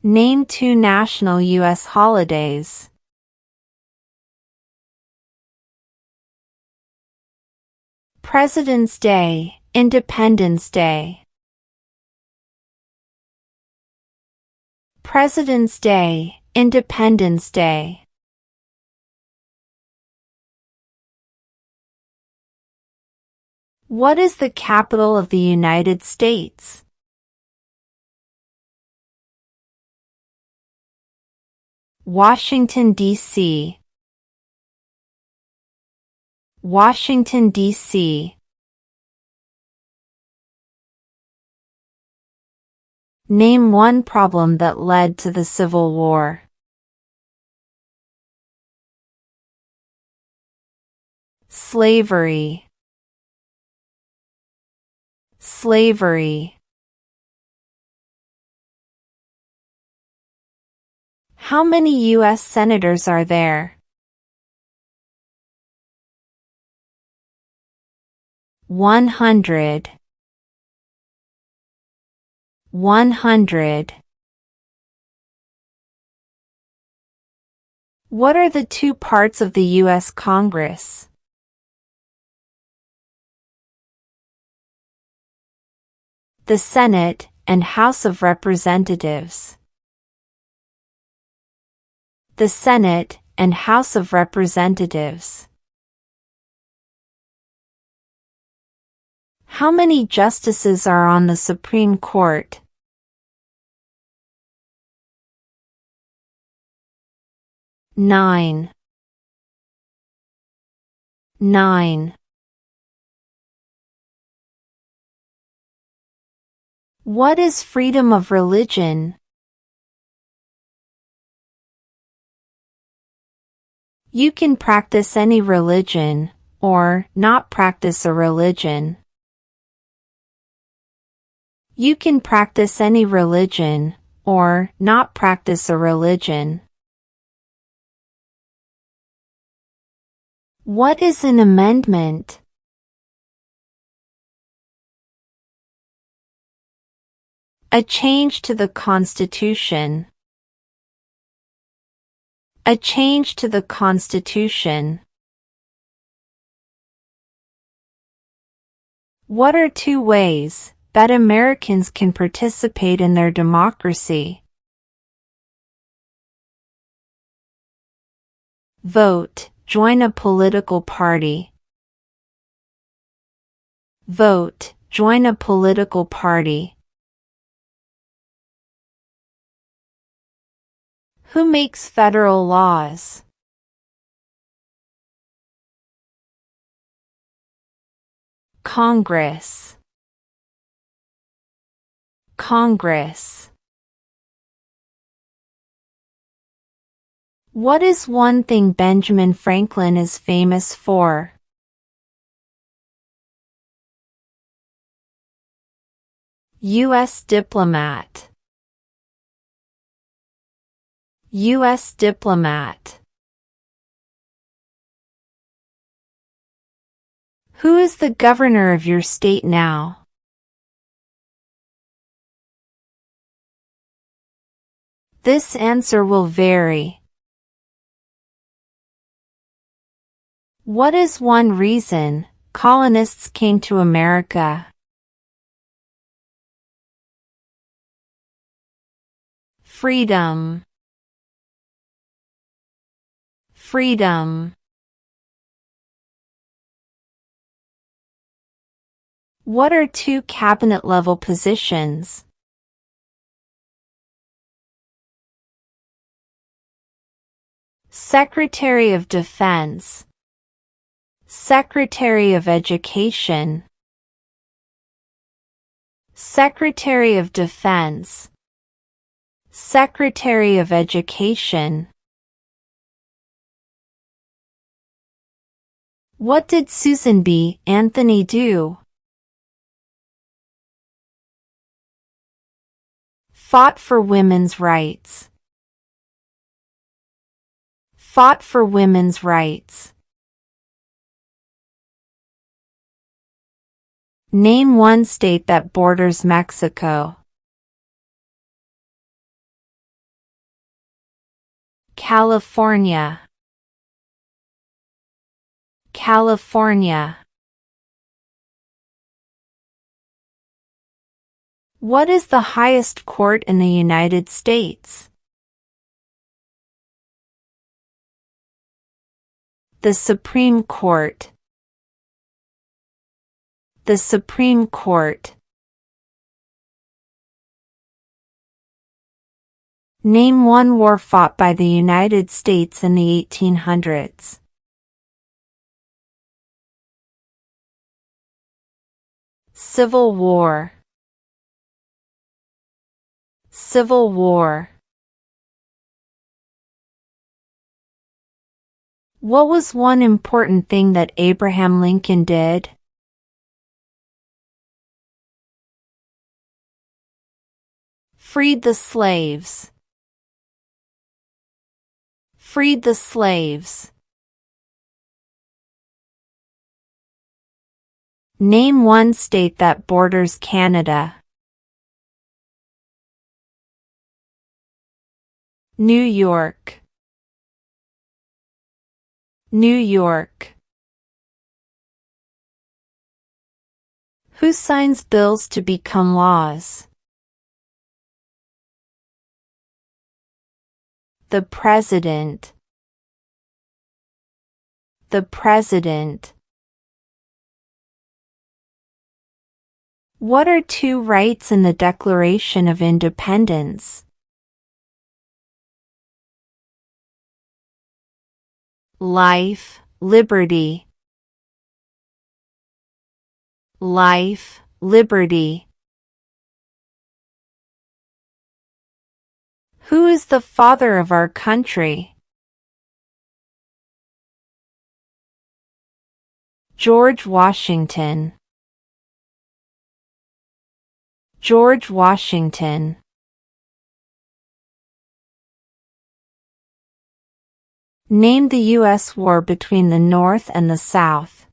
Name 2 national U.S. holidays. President's Day, Independence Day. President's Day, Independence Day. What is the capital of the United States? Washington, D.C. Washington, D.C. Name one problem that led to the Civil War. Slavery. Slavery. How many U.S. senators are there? 100. 100. What are the two parts of the U.S. Congress? The Senate and House of Representatives. The Senate and House of Representatives. How many justices are on the Supreme Court? 9. 9. What is freedom of religion? You can practice any religion, or not practice a religion. You can practice any religion, or not practice a religion. What is an amendment? A change to the Constitution. A change to the Constitution. What are 2 ways that Americans can participate in their democracy? Vote. Join a political party. Vote. Join a political party. Who makes federal laws? Congress. Congress. What is one thing Benjamin Franklin is famous for? U.S. diplomat. U.S. diplomat. Who is the governor of your state now? This answer will vary. What is one reason colonists came to America? Freedom. Freedom. What are 2 cabinet-level positions? Secretary of Defense. Secretary of Education. Secretary of Defense. Secretary of Education. What did Susan B. Anthony do? Fought for women's rights. Fought for women's rights. Name one state that borders Mexico. California, California. What is the highest court in the United States? The Supreme Court, the Supreme Court. Name one war fought by the United States in the 1800s. Civil War, Civil War. What was one important thing that Abraham Lincoln did? Freed the slaves. Freed the slaves. Name one state that borders Canada. New York, New York. Who signs bills to become laws? The President, the President. What are two rights in the Declaration of Independence? Life, liberty. Life, liberty. Who is the father of our country? George Washington, George Washington. Name the U.S. war between the North and the South.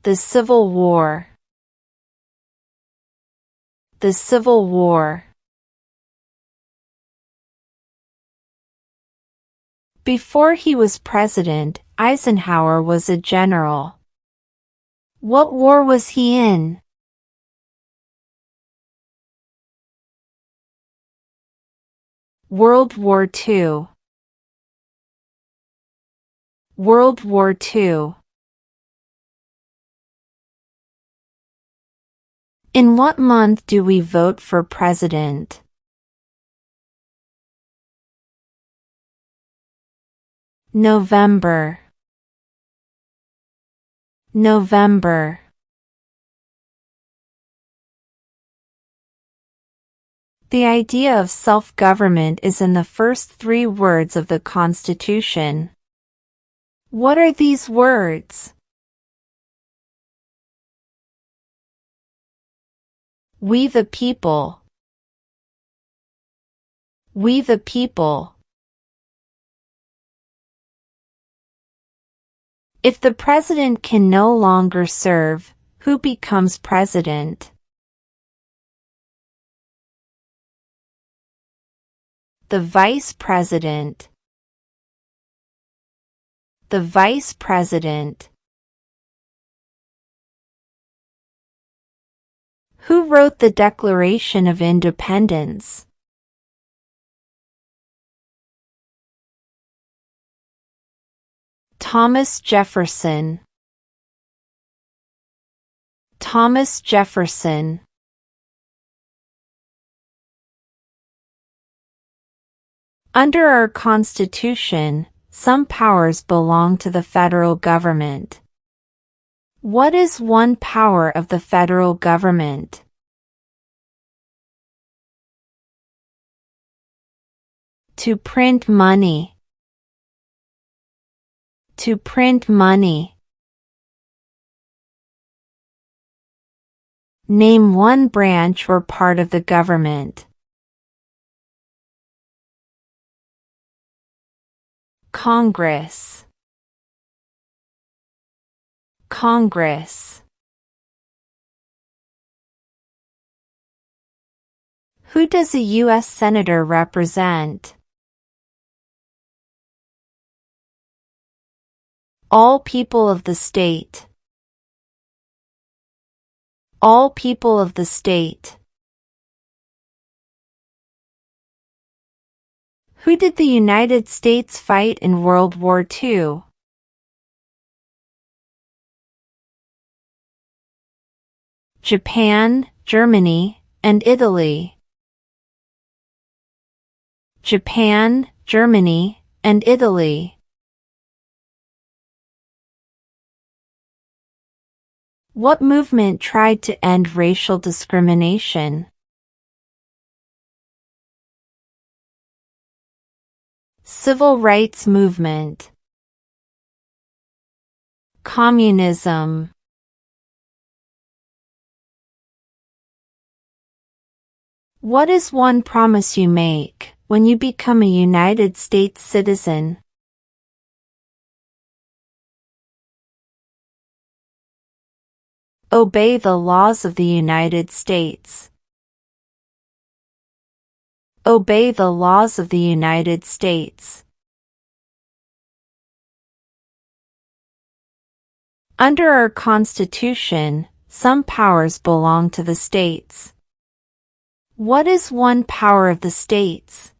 The Civil War, the Civil War. Before he was president, Eisenhower was a general. What war was he in? World War II, World War II. In what month do we vote for president? November, November. The idea of self-government is in the first three words of the Constitution. What are these words? We the people. We the people. If the president can no longer serve, who becomes president? The vice president. The vice president. Who wrote the Declaration of Independence? Thomas Jefferson. Thomas Jefferson. Under our Constitution, some powers belong to the federal government. What is one power of the federal government? To print money. To print money. Name one branch or part of the government. Congress. Congress. Who does a U.S. Senator represent? All people of the state. All people of the state. Who did the United States fight in World War II? Japan, Germany, and Italy. Japan, Germany, and Italy. What movement tried to end racial discrimination? Civil rights movement. Communism. What is one promise you make when you become a United States citizen? Obey the laws of the United States. Obey the laws of the United States. Under our Constitution, some powers belong to the states. What is one power of the states?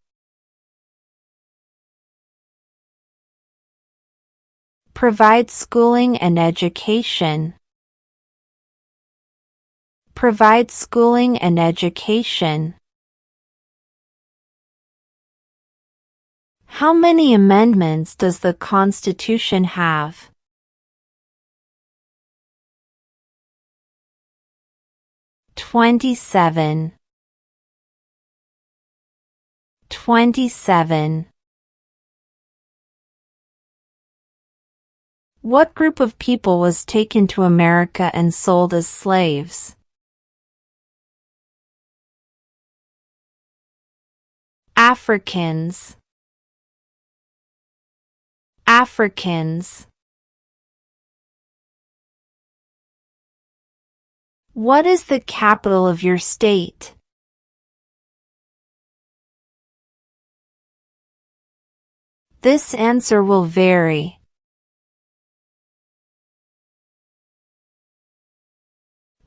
Provide schooling and education. Provide schooling and education. How many amendments does the Constitution have? 27. 27. What group of people was taken to America and sold as slaves? Africans. Africans. What is the capital of your state? This answer will vary.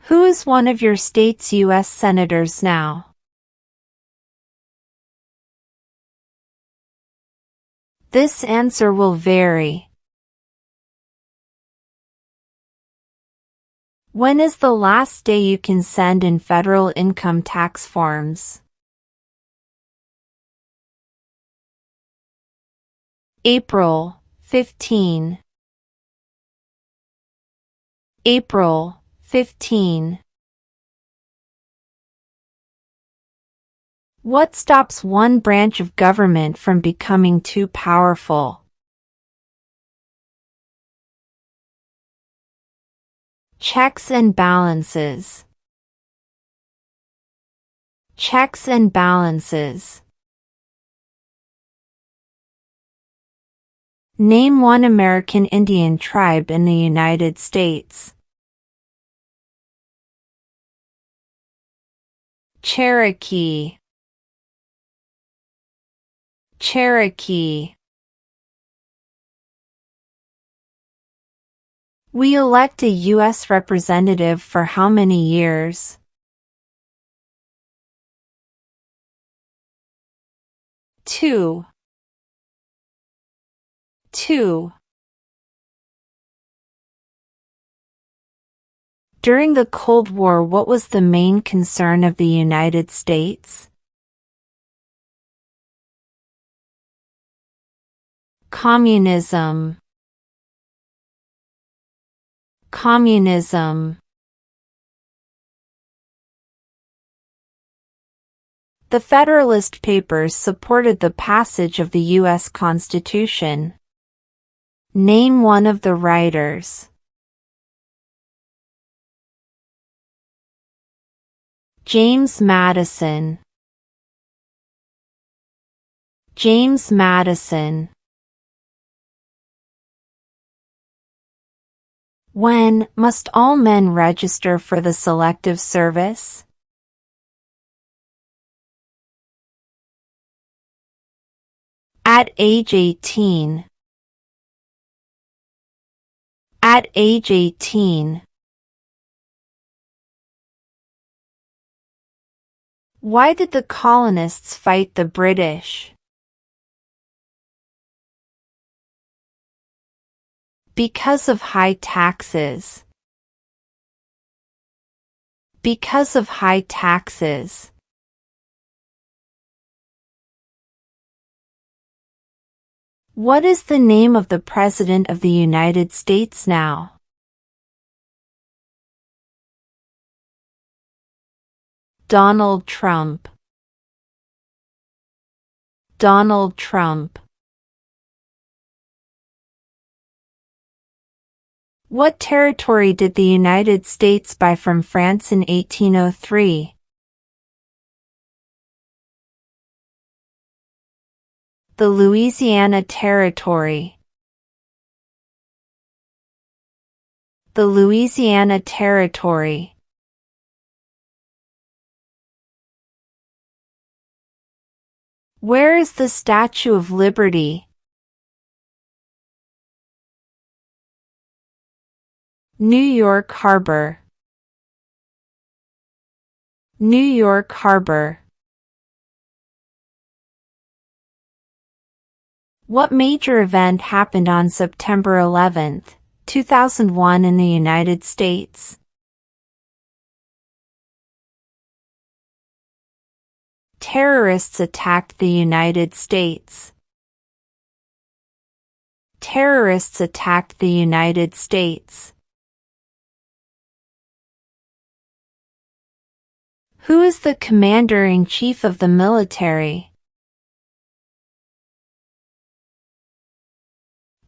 Who is one of your state's U.S. senators now? This answer will vary. When is the last day you can send in federal income tax forms? April 15. April 15. What stops one branch of government from becoming too powerful? Checks and balances. Checks and balances. Name one American Indian tribe in the United States. Cherokee. Cherokee. We elect a U.S. representative for how many years? 2. 2. During the Cold War, what was the main concern of the United States? Communism. Communism. The Federalist Papers supported the passage of the U.S. Constitution. Name one of the writers. James Madison. James Madison. When must all men register for the Selective Service? At age 18. At age 18. Why did the colonists fight the British? Because of high taxes. Because of high taxes. What is the name of the President of the United States now? Donald Trump. Donald Trump. What territory did the United States buy from France in 1803? The Louisiana Territory. The Louisiana Territory. Where is the Statue of Liberty? New York Harbor. New York Harbor. What major event happened on September 11, 2001 in the United States? Terrorists attacked the United States. Terrorists attacked the United States. Who is the Commander-in-Chief of the military?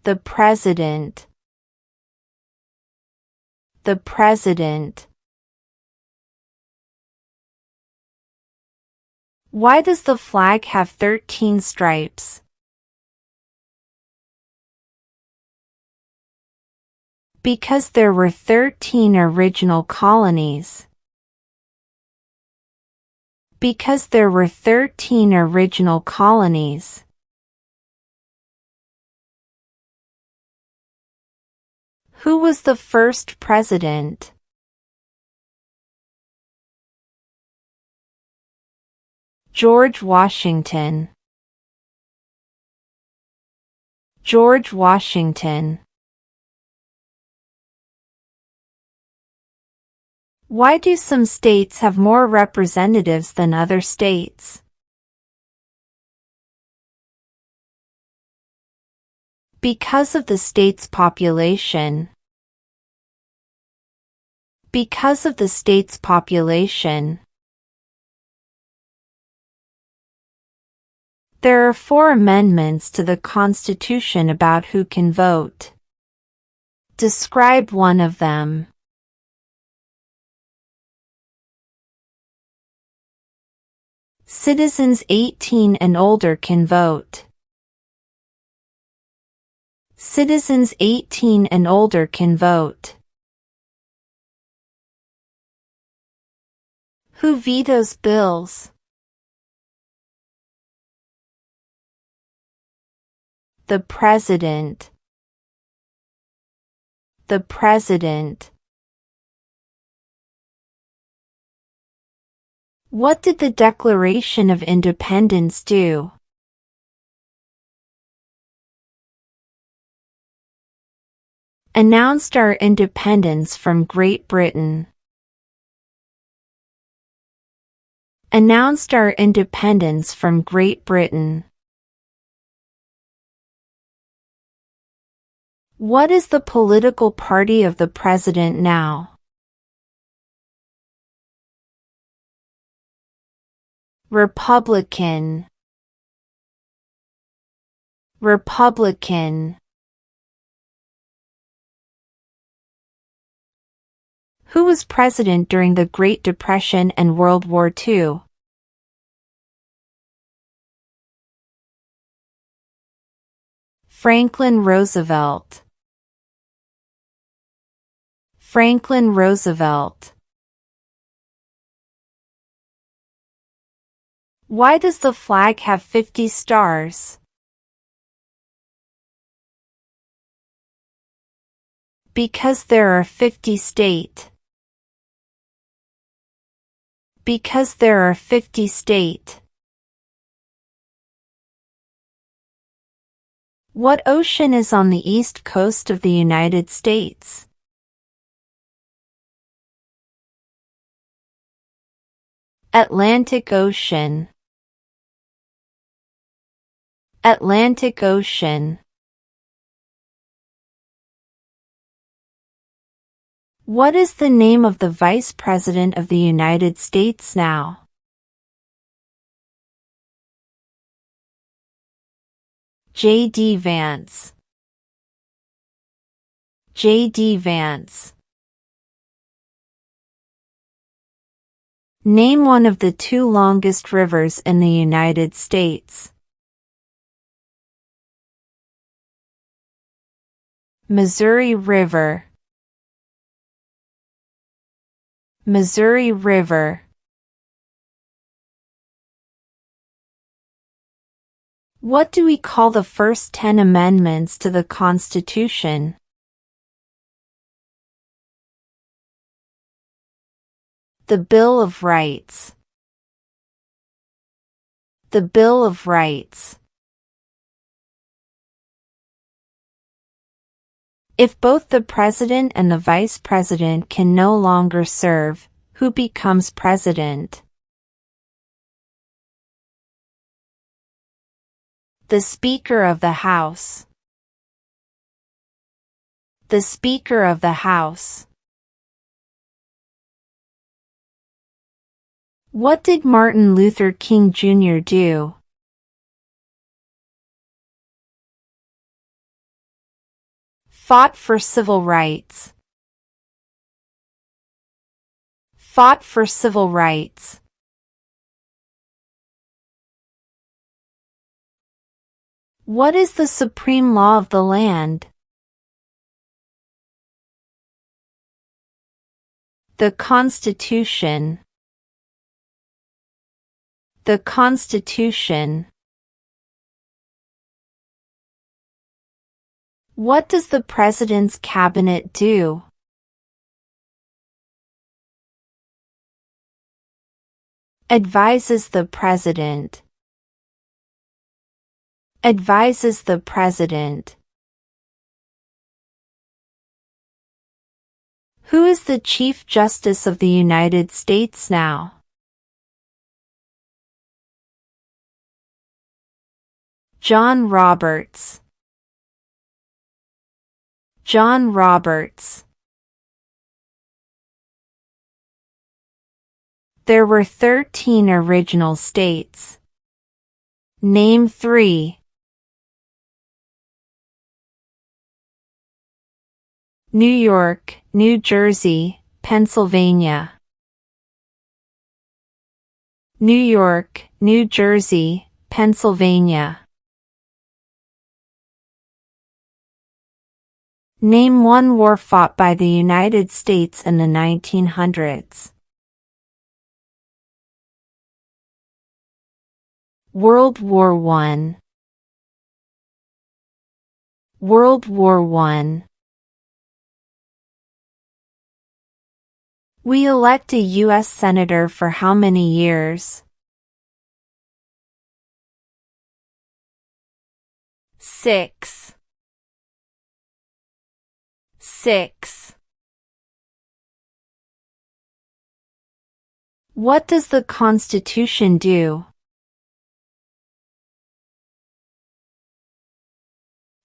The President. The President. Why does the flag have 13 stripes? Because there were 13 original colonies. Because there were 13 original colonies. Who was the first president? George Washington. George Washington. Why do some states have more representatives than other states? Because of the state's population. Because of the state's population. There are 4 amendments to the Constitution about who can vote. Describe one of them. Citizens 18 and older can vote. Citizens 18 and older can vote. Who vetoes bills? The President. The President. What did the Declaration of Independence do? Announced our independence from Great Britain. Announced our independence from Great Britain. What is the political party of the president now? Republican. Republican. Who was president during the Great Depression and World War II? Franklin Roosevelt. Franklin Roosevelt. Why does the flag have 50 stars? Because there are 50 state. Because there are 50 state. What ocean is on the east coast of the United States? Atlantic Ocean. Atlantic Ocean. What is the name of the Vice President of the United States now? J.D. Vance. J.D. Vance. Name one of the two longest rivers in the United States. Missouri River. Missouri River. What do we call the first 10 amendments to the Constitution? The Bill of Rights. The Bill of Rights. If both the president and the vice president can no longer serve, who becomes president? The Speaker of the House. The Speaker of the House. What did Martin Luther King Jr. do? Fought for civil rights. Fought for civil rights. What is the supreme law of the land? The Constitution. The Constitution. What does the President's Cabinet do? Advises the President. Advises the President. Who is the Chief Justice of the United States now? John Roberts. John Roberts. There were 13 original states. Name 3. New York, New Jersey, Pennsylvania. New York, New Jersey, Pennsylvania. Name one war fought by the United States in the 1900s. World War I. World War I. We elect a U.S. Senator for how many years? 6. 6. What does the Constitution do?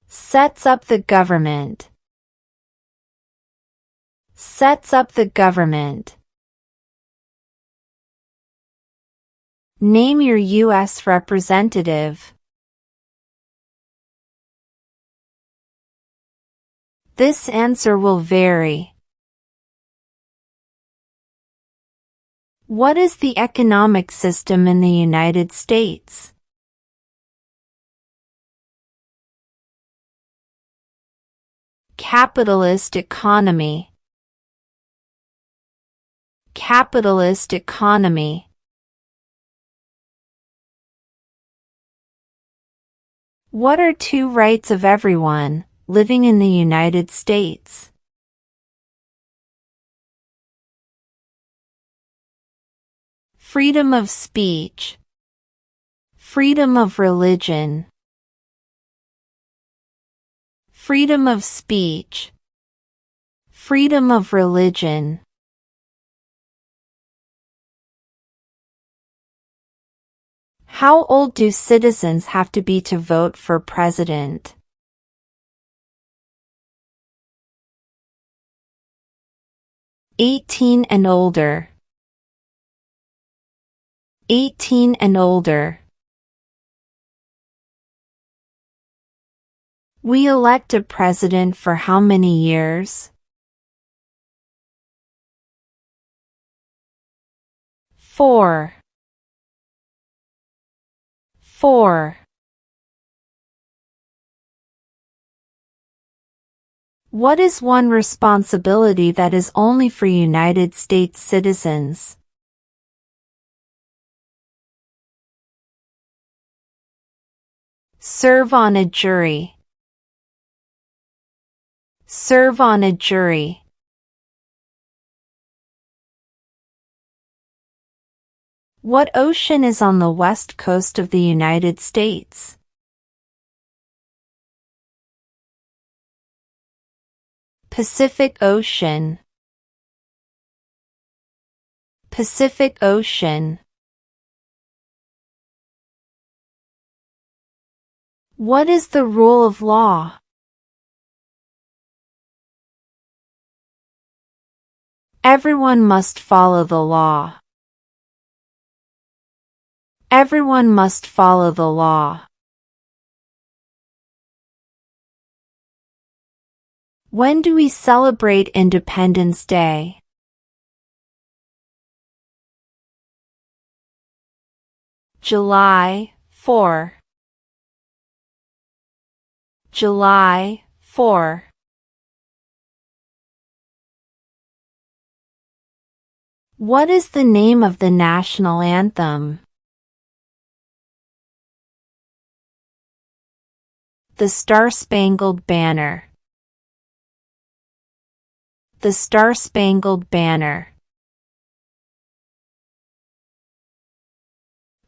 Sets up the government. Sets up the government. Name your U.S. representative. This answer will vary. What is the economic system in the United States? Capitalist economy. Capitalist economy. What are two rights of everyone living in the United States? freedom of speech, freedom of religion, freedom of speech, freedom of religion. How old do citizens have to be to vote for president? 18 and older. 18 and older. We elect a president for how many years? 4. 4. What is one responsibility that is only for United States citizens? Serve on a jury. Serve on a jury. What ocean is on the west coast of the United States? Pacific Ocean. Pacific Ocean. What is the rule of law? Everyone must follow the law. Everyone must follow the law. When do we celebrate Independence Day? July 4. July 4. What is the name of the national anthem? The Star-Spangled Banner. The Star-Spangled Banner.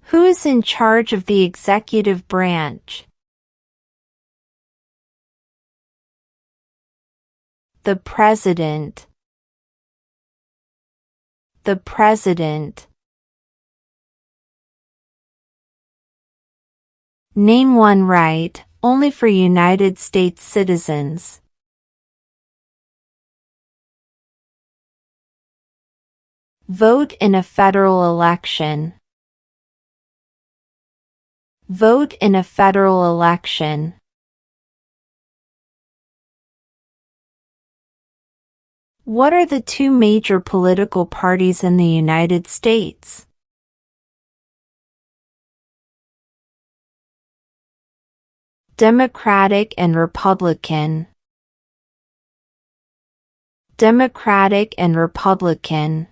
Who is in charge of the executive branch? The President. The President. Name one right, only for United States citizens. Vote in a federal election. Vote in a federal election. What are the two major political parties in the United States? Democratic and Republican. Democratic and Republican.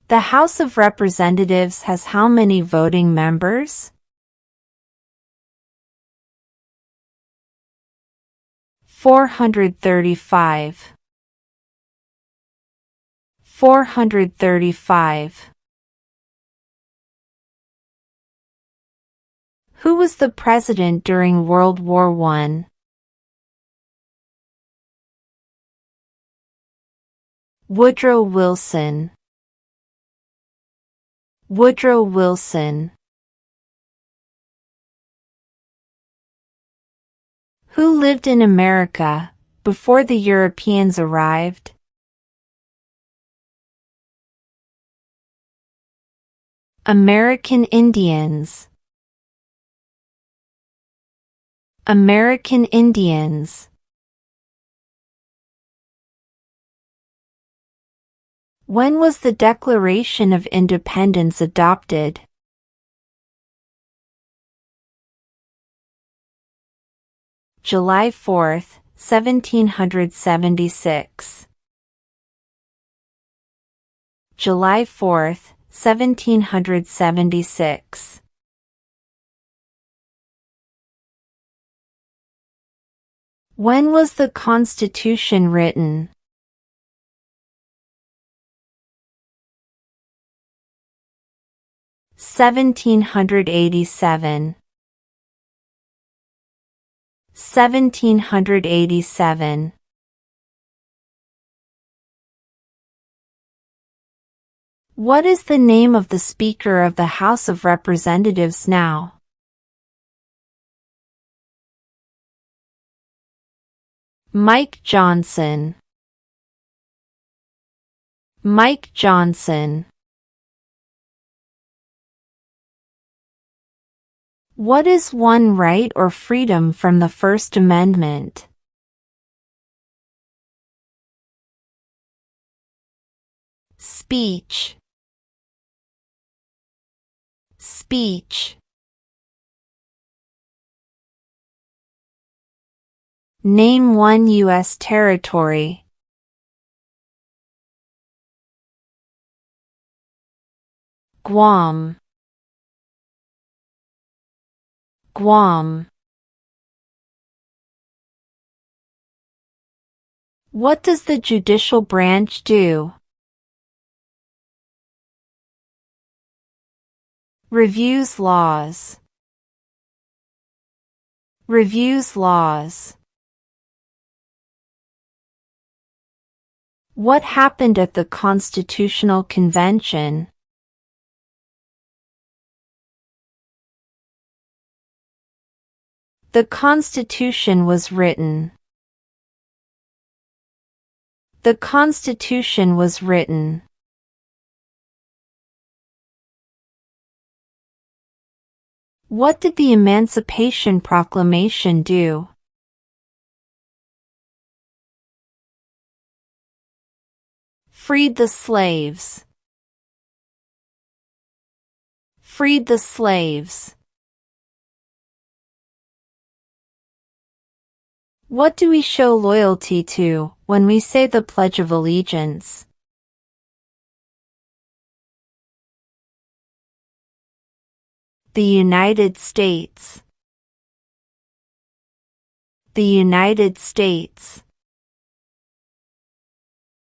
The House of Representatives has how many voting members? 435. 435. Who was the president during World War I? Woodrow Wilson. Woodrow Wilson. Who lived in America before the Europeans arrived? American Indians. American Indians. When was the Declaration of Independence adopted? July 4, 1776. July 4, 1776. When was the Constitution written? 1787. 1787. What is the name of the Speaker of the House of Representatives now? Mike Johnson. Mike Johnson. What is one right or freedom from the First Amendment? Speech. Speech. Name one U.S. territory. Guam. Guam. What does the judicial branch do? Reviews laws. Reviews laws. What happened at the Constitutional Convention? The Constitution was written. The Constitution was written. What did the Emancipation Proclamation do? Freed the slaves. Freed the slaves. What do we show loyalty to when we say the Pledge of Allegiance? The United States. The United States.